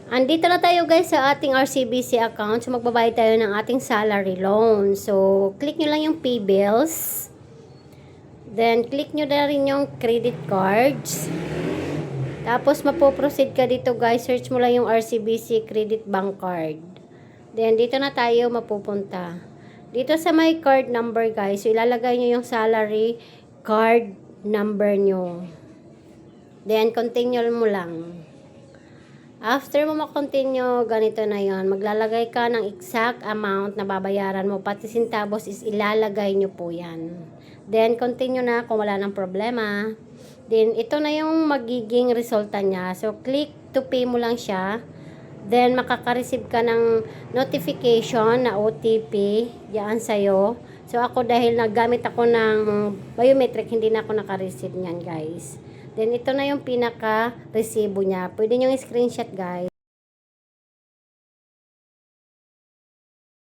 Andito na tayo guys sa ating RCBC account. So magbabayad tayo ng ating salary loan. So click nyo lang yung pay bills. Then click nyo na rin yung credit cards. Tapos mapoproceed ka dito guys. Search mo lang yung RCBC credit bank card. Then dito na tayo mapupunta. Dito sa my card number guys. So ilalagay nyo yung salary card number nyo. Then continue mo lang. After mo makontinue, ganito na yon. Maglalagay ka ng exact amount na babayaran mo. Pati centavos is ilalagay nyo po yan. Then, continue na kung wala ng problema. Then, ito na yung magiging resulta niya. So, click to pay mo lang siya. Then, makaka-receive ka ng notification na OTP. Yan sa'yo. So, ako dahil naggamit ako ng biometric, hindi na ako naka-receive niyan guys. Then, ito na yung pinaka-resibo niya. Pwede nyo i-screenshot, guys.